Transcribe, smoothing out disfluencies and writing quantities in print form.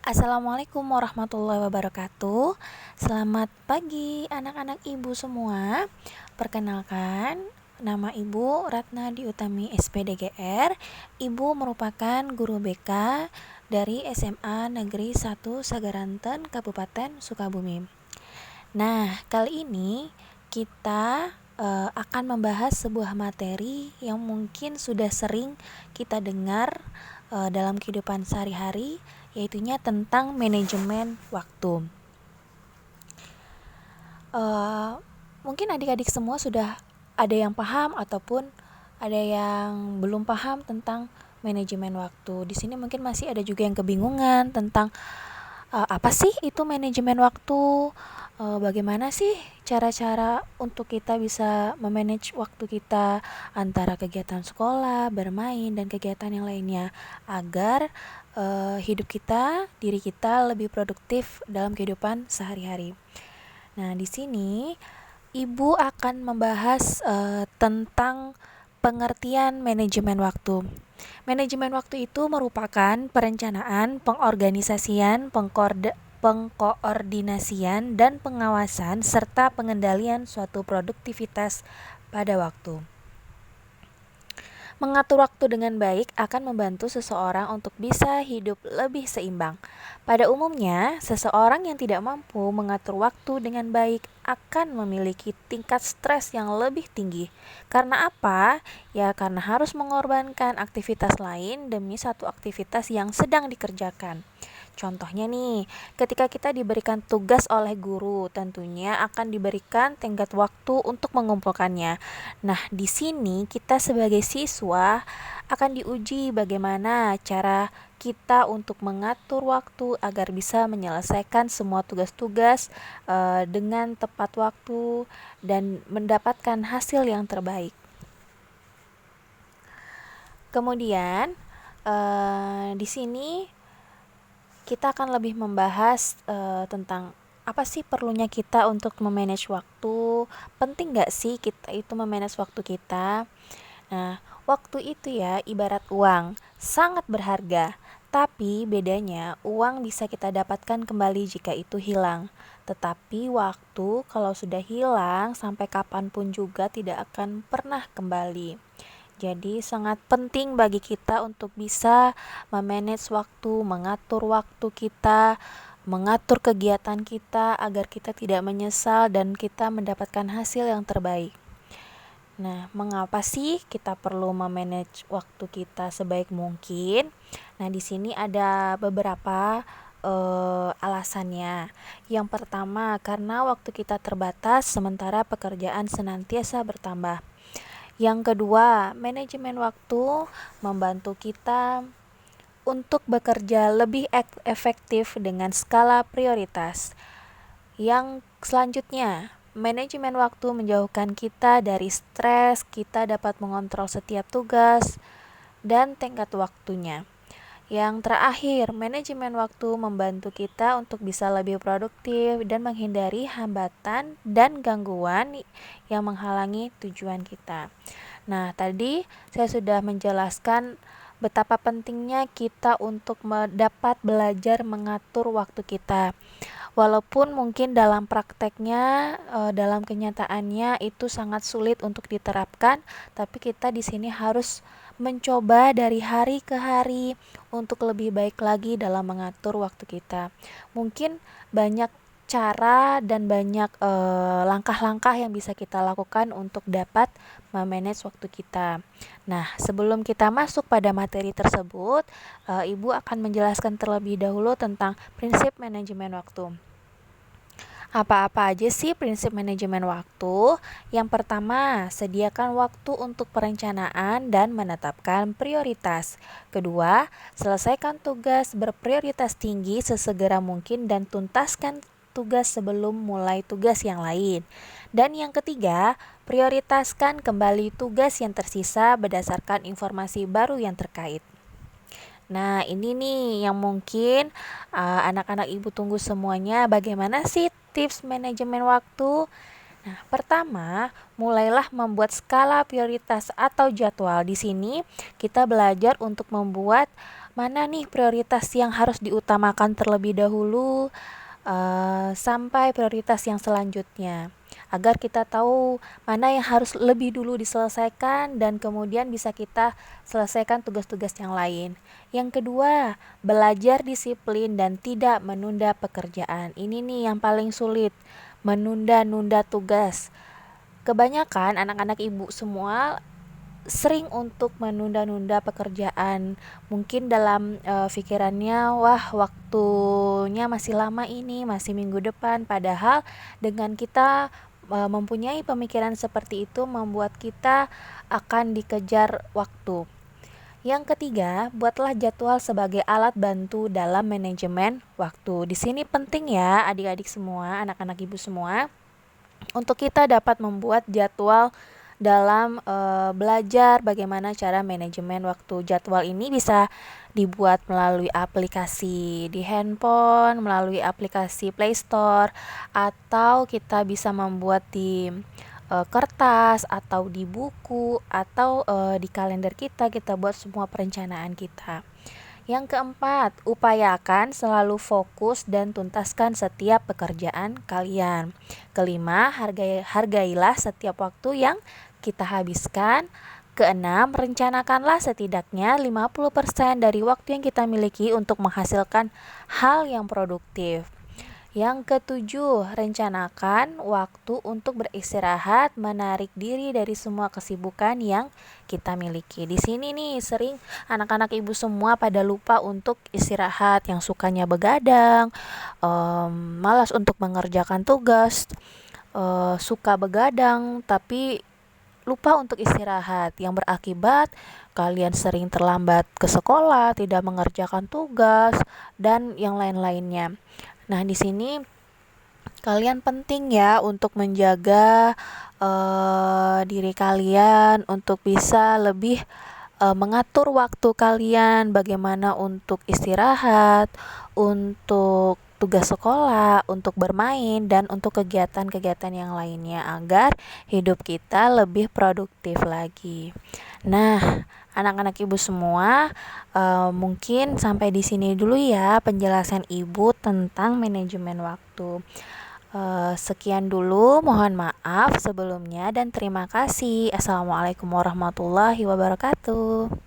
Assalamualaikum warahmatullahi wabarakatuh. Selamat pagi anak-anak ibu semua. Perkenalkan, nama ibu Ratna Diutami SPDGR. Ibu merupakan guru BK dari SMA Negeri 1 Sagaranten, Kabupaten Sukabumi. Nah, kali ini kita akan membahas sebuah materi yang mungkin sudah sering kita dengar dalam kehidupan sehari-hari, yaitunya tentang manajemen waktu. Mungkin adik-adik semua sudah ada yang paham ataupun ada yang belum paham tentang manajemen waktu. Di sini mungkin masih ada juga yang kebingungan tentang apa sih itu manajemen waktu, bagaimana sih cara-cara untuk kita bisa memanage waktu kita antara kegiatan sekolah, bermain, dan kegiatan yang lainnya agar hidup kita, diri kita lebih produktif dalam kehidupan sehari-hari. Nah, di sini Ibu akan membahas tentang pengertian manajemen waktu. Manajemen waktu itu merupakan perencanaan, pengorganisasian, pengkoordinasian, dan pengawasan serta pengendalian suatu produktivitas pada waktu. Mengatur waktu dengan baik akan membantu seseorang untuk bisa hidup lebih seimbang. Pada umumnya, seseorang yang tidak mampu mengatur waktu dengan baik akan memiliki tingkat stres yang lebih tinggi. Karena apa? Ya, karena harus mengorbankan aktivitas lain demi satu aktivitas yang sedang dikerjakan. Contohnya nih, ketika kita diberikan tugas oleh guru, tentunya akan diberikan tenggat waktu untuk mengumpulkannya. Nah, di sini kita sebagai siswa akan diuji bagaimana cara kita untuk mengatur waktu agar bisa menyelesaikan semua tugas-tugas dengan tepat waktu dan mendapatkan hasil yang terbaik. Kemudian, di sini kita akan lebih membahas tentang apa sih perlunya kita untuk memanage waktu. Penting gak sih kita itu memanage waktu kita? Nah, waktu itu ya ibarat uang, sangat berharga. Tapi bedanya uang bisa kita dapatkan kembali jika itu hilang. Tetapi waktu kalau sudah hilang sampai kapanpun juga tidak akan pernah kembali. Jadi sangat penting bagi kita untuk bisa memanage waktu, mengatur waktu kita, mengatur kegiatan kita agar kita tidak menyesal dan kita mendapatkan hasil yang terbaik. Nah, mengapa sih kita perlu memanage waktu kita sebaik mungkin? Nah, di sini ada beberapa alasannya. Yang pertama, karena waktu kita terbatas sementara pekerjaan senantiasa bertambah. Yang kedua, manajemen waktu membantu kita untuk bekerja lebih efektif dengan skala prioritas. Yang selanjutnya, manajemen waktu menjauhkan kita dari stres, kita dapat mengontrol setiap tugas dan tenggat waktunya. Yang terakhir, manajemen waktu membantu kita untuk bisa lebih produktif dan menghindari hambatan dan gangguan yang menghalangi tujuan kita. Nah, tadi saya sudah menjelaskan betapa pentingnya kita untuk dapat belajar mengatur waktu kita. Walaupun mungkin dalam prakteknya, dalam kenyataannya itu sangat sulit untuk diterapkan, tapi kita di sini harus mencoba dari hari ke hari untuk lebih baik lagi dalam mengatur waktu kita. Mungkin banyak cara dan banyak langkah-langkah yang bisa kita lakukan untuk dapat memanage waktu kita. Nah, sebelum kita masuk pada materi tersebut, Ibu akan menjelaskan terlebih dahulu tentang prinsip manajemen waktu. Apa-apa aja sih prinsip manajemen waktu? Yang pertama, sediakan waktu untuk perencanaan dan menetapkan prioritas. Kedua, selesaikan tugas berprioritas tinggi sesegera mungkin dan tuntaskan tugas sebelum mulai tugas yang lain. Dan yang ketiga, prioritaskan kembali tugas yang tersisa berdasarkan informasi baru yang terkait. Nah, ini nih yang mungkin anak-anak ibu tunggu semuanya. Bagaimana sih tips manajemen waktu? Nah, pertama, mulailah membuat skala prioritas atau jadwal. Di sini kita belajar untuk membuat mana nih prioritas yang harus diutamakan terlebih dahulu sampai prioritas yang selanjutnya, agar kita tahu mana yang harus lebih dulu diselesaikan dan kemudian bisa kita selesaikan tugas-tugas yang lain. Yang kedua, belajar disiplin dan tidak menunda pekerjaan. Ini nih yang paling sulit, menunda-nunda tugas. Kebanyakan anak-anak ibu semua sering untuk menunda-nunda pekerjaan. Mungkin dalam pikirannya, wah waktunya masih lama ini, masih minggu depan. Padahal dengan kita mempunyai pemikiran seperti itu membuat kita akan dikejar waktu. Yang ketiga, buatlah jadwal sebagai alat bantu dalam manajemen waktu. Di sini penting ya adik-adik semua, anak-anak ibu semua, untuk kita dapat membuat jadwal dalam belajar bagaimana cara manajemen waktu. Jadwal ini bisa dibuat melalui aplikasi di handphone, melalui aplikasi Play Store, atau kita bisa membuat di kertas atau di buku atau di kalender kita buat semua perencanaan kita. Yang keempat, upayakan selalu fokus dan tuntaskan setiap pekerjaan kalian. Kelima, hargailah setiap waktu yang kita habiskan. Keenam, rencanakanlah setidaknya 50% dari waktu yang kita miliki untuk menghasilkan hal yang produktif. Yang ketujuh, rencanakan waktu untuk beristirahat, menarik diri dari semua kesibukan yang kita miliki. Di sini nih sering anak-anak ibu semua pada lupa untuk istirahat, yang sukanya begadang, malas untuk mengerjakan tugas, suka begadang tapi lupa untuk istirahat, yang berakibat kalian sering terlambat ke sekolah, tidak mengerjakan tugas, dan yang lain-lainnya. Nah, di sini kalian penting ya untuk menjaga diri kalian untuk bisa lebih mengatur waktu kalian, bagaimana untuk istirahat, untuk tugas sekolah, untuk bermain, dan untuk kegiatan-kegiatan yang lainnya agar hidup kita lebih produktif lagi. Nah, anak-anak ibu semua, mungkin sampai di sini dulu ya penjelasan ibu tentang manajemen waktu. Sekian dulu, mohon maaf sebelumnya dan terima kasih. Assalamualaikum warahmatullahi wabarakatuh.